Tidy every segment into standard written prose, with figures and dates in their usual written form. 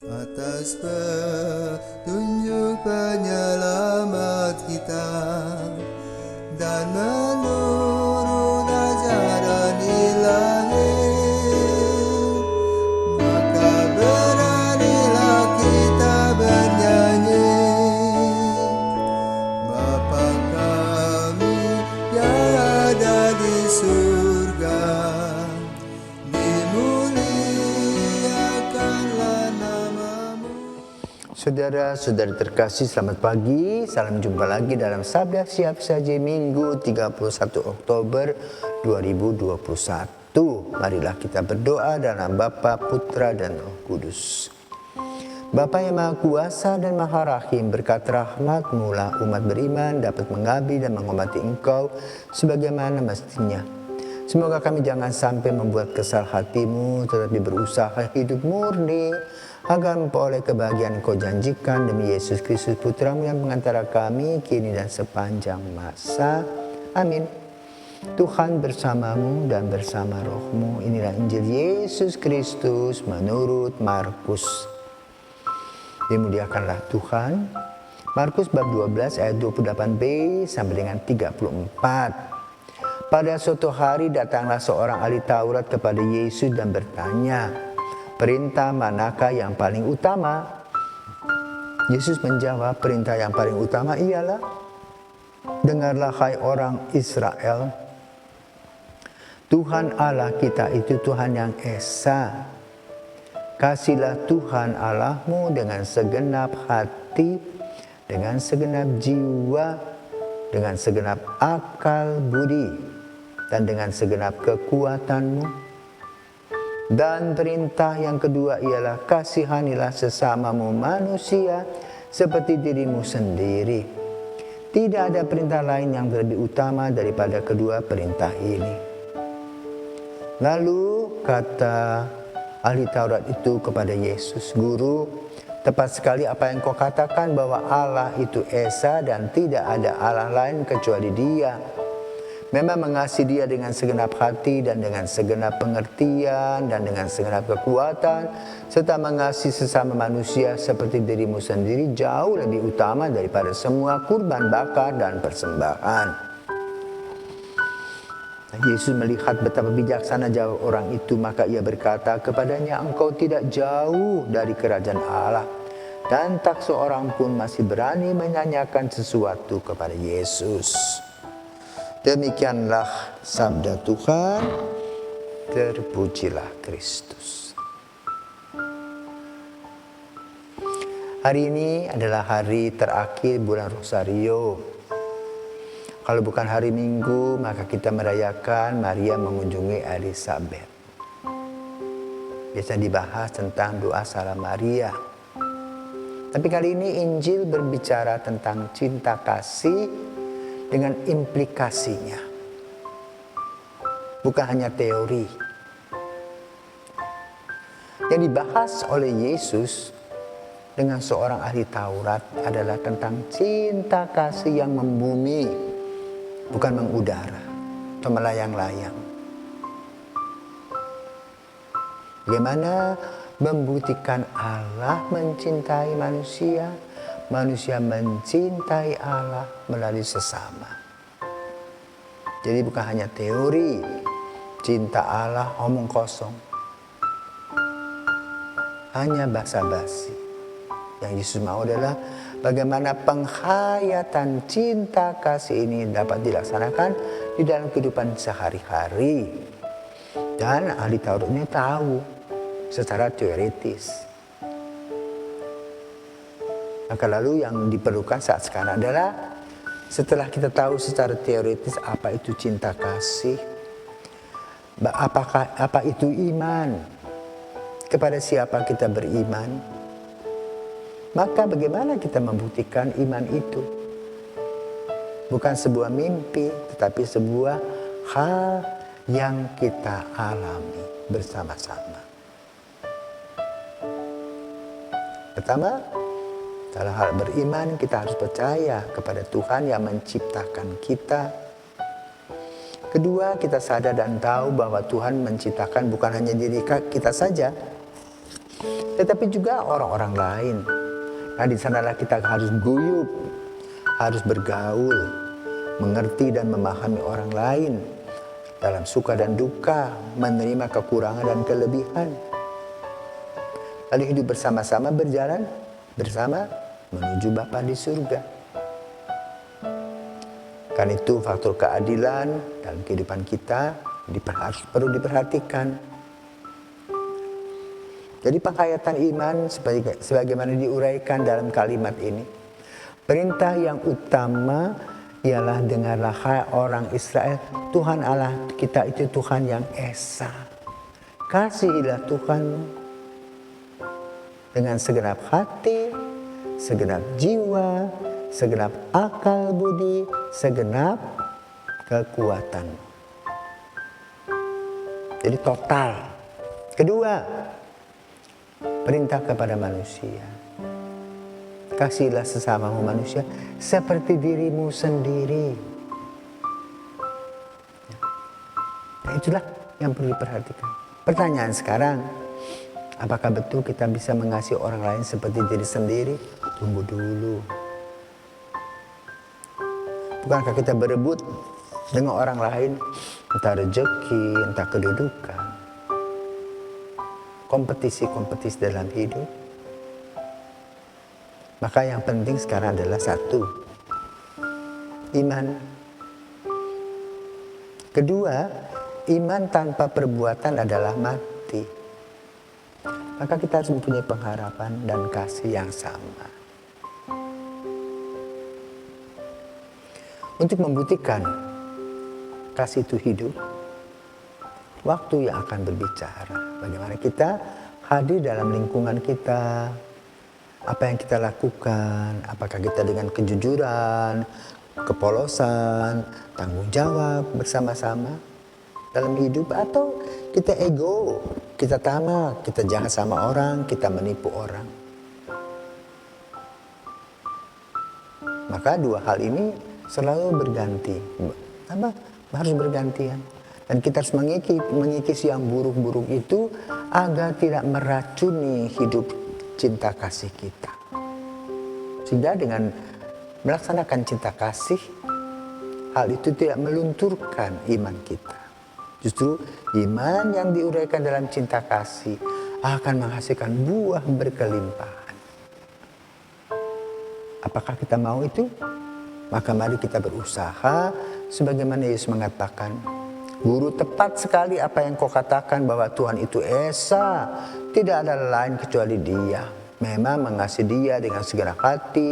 Atas petunjuk penyelamat kita dan menurut ajaran ilahi, maka beranilah kita bernyanyi. Bapa kami yang ada di surga, dimuliakanlah namamu. Saudara-saudari terkasih, selamat pagi. Salam jumpa lagi dalam Sabda Siap Saji Minggu 31 Oktober 2021. Marilah kita berdoa dalam Bapa, Putra, dan Roh Kudus. Bapa yang Maha Kuasa dan Maha Rahim, berkat rahmat-Mu lah umat beriman dapat mengabdi dan menghormati Engkau sebagaimana mestinya. Semoga kami jangan sampai membuat kesal hati-Mu, tetapi berusaha hidup murni agar memperoleh kebahagiaan Kau janjikan demi Yesus Kristus Putra-Mu yang mengantara kami kini dan sepanjang masa. Amin. Tuhan bersamamu dan bersama rohmu. Inilah Injil Yesus Kristus menurut Markus. Dimuliakanlah Tuhan. Markus bab 12 ayat 28b sampai dengan 34. Pada suatu hari datanglah seorang ahli Taurat kepada Yesus dan bertanya, "Perintah manakah yang paling utama?" Yesus menjawab, "Perintah yang paling utama ialah, dengarlah hai orang Israel, Tuhan Allah kita itu Tuhan yang esa. Kasihlah Tuhan Allahmu dengan segenap hati, dengan segenap jiwa, dengan segenap akal budi, dan dengan segenap kekuatanmu. Dan perintah yang kedua ialah kasihanilah sesamamu manusia seperti dirimu sendiri. Tidak ada perintah lain yang lebih utama daripada kedua perintah ini." Lalu kata ahli Taurat itu kepada Yesus, "Guru, tepat sekali apa yang kau katakan bahwa Allah itu esa dan tidak ada Allah lain kecuali Dia. Memang mengasihi Dia dengan segenap hati dan dengan segenap pengertian dan dengan segenap kekuatan, serta mengasihi sesama manusia seperti dirimu sendiri jauh lebih utama daripada semua kurban bakar dan persembahan." Yesus melihat betapa bijaksana jawab orang itu, maka ia berkata kepadanya, "Engkau tidak jauh dari kerajaan Allah." Dan tak seorang pun masih berani menanyakan sesuatu kepada Yesus. Demikianlah sabda Tuhan. Terpujilah Kristus. Hari ini adalah hari terakhir bulan Rosario. Kalau bukan hari Minggu, maka kita merayakan Maria mengunjungi Elisabet. Biasa dibahas tentang doa Salam Maria. Tapi kali ini Injil berbicara tentang cinta kasih dengan implikasinya. Bukan hanya teori. Yang dibahas oleh Yesus dengan seorang ahli Taurat adalah tentang cinta kasih yang membumi, bukan mengudara atau melayang-layang. Bagaimana membuktikan Allah mencintai manusia, manusia mencintai Allah melalui sesama. Jadi bukan hanya teori, cinta Allah omong kosong, hanya basa-basi. Yang Yesus mau adalah bagaimana penghayatan cinta kasih ini dapat dilaksanakan di dalam kehidupan sehari-hari. Dan ahli Tauratnya tahu secara teoritis. Maka lalu yang diperlukan saat sekarang adalah setelah kita tahu secara teoritis apa itu cinta kasih, apa itu iman, kepada siapa kita beriman, maka bagaimana kita membuktikan iman itu? Bukan sebuah mimpi, tetapi sebuah hal yang kita alami bersama-sama. Pertama, dalam hal beriman kita harus percaya kepada Tuhan yang menciptakan kita. Kedua, kita sadar dan tahu bahwa Tuhan menciptakan bukan hanya diri kita saja, tetapi juga orang-orang lain. Nah, di sanalah kita harus guyup, harus bergaul, mengerti dan memahami orang lain dalam suka dan duka, menerima kekurangan dan kelebihan. Lalu hidup bersama-sama, berjalan bersama menuju Bapa di surga. Karena itu faktor keadilan dalam kehidupan kita perlu diperhatikan. Jadi penghayatan iman sebagaimana diuraikan dalam kalimat ini. Perintah yang utama ialah, dengarlah hai orang Israel, Tuhan Allah kita itu Tuhan yang esa. Kasihilah Tuhanmu dengan segenap hati, segenap jiwa, segenap akal budi, segenap kekuatan. Jadi total. Kedua, perintah kepada manusia. Kasihilah sesamamu manusia seperti dirimu sendiri. Nah, itulah yang perlu diperhatikan. Pertanyaan sekarang, apakah betul kita bisa mengasihi orang lain seperti diri sendiri? Tunggu dulu. Bukankah kita berebut dengan orang lain, entah rezeki, entah kedudukan, kompetisi-kompetisi dalam hidup? Maka yang penting sekarang adalah satu, iman. Kedua, iman tanpa perbuatan adalah mati. Maka kita harus mempunyai pengharapan dan kasih yang sama. Untuk membuktikan kasih itu hidup, waktu yang akan berbicara. Bagaimana kita hadir dalam lingkungan kita, apa yang kita lakukan, apakah kita dengan kejujuran, kepolosan, tanggung jawab bersama-sama dalam hidup, atau kita ego, kita tamak, kita jahat sama orang, kita menipu orang. Maka dua hal ini selalu berganti, harus bergantian. Dan kita harus mengikis yang buruk-buruk itu agar tidak meracuni hidup cinta kasih kita. Sehingga dengan melaksanakan cinta kasih, hal itu tidak melunturkan iman kita. Justru iman yang diuraikan dalam cinta kasih akan menghasilkan buah berkelimpahan. Apakah kita mau itu? Maka mari kita berusaha sebagaimana Yesus mengatakan, Guru, tepat sekali apa yang kau katakan bahwa Tuhan itu esa, tidak ada lain kecuali Dia. Memang mengasihi Dia dengan segala hati,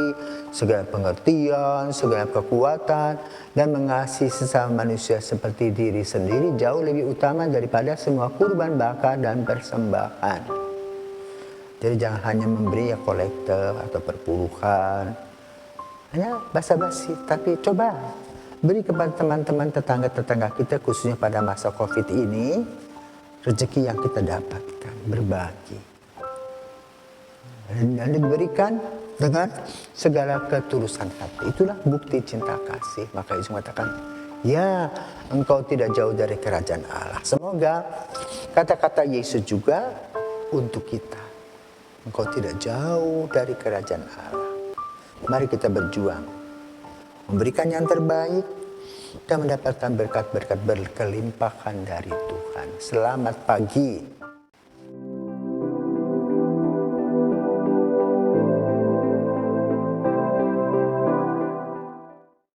segala pengertian, segala kekuatan, dan mengasihi sesama manusia seperti diri sendiri jauh lebih utama daripada semua kurban bakar dan persembahan. Jadi jangan hanya memberi kolektor atau perpuluhan, hanya basa-basi, tapi coba beri kepada teman-teman tetangga-tetangga kita, khususnya pada masa COVID ini, rezeki yang kita dapatkan, berbagi. Dan diberikan dengan segala ketulusan hati. Itulah bukti cinta kasih. Maka Yesus mengatakan, ya, engkau tidak jauh dari kerajaan Allah. Semoga kata-kata Yesus juga untuk kita. Engkau tidak jauh dari kerajaan Allah. Mari kita berjuang, memberikan yang terbaik, dan mendapatkan berkat-berkat berkelimpahan dari Tuhan. Selamat pagi.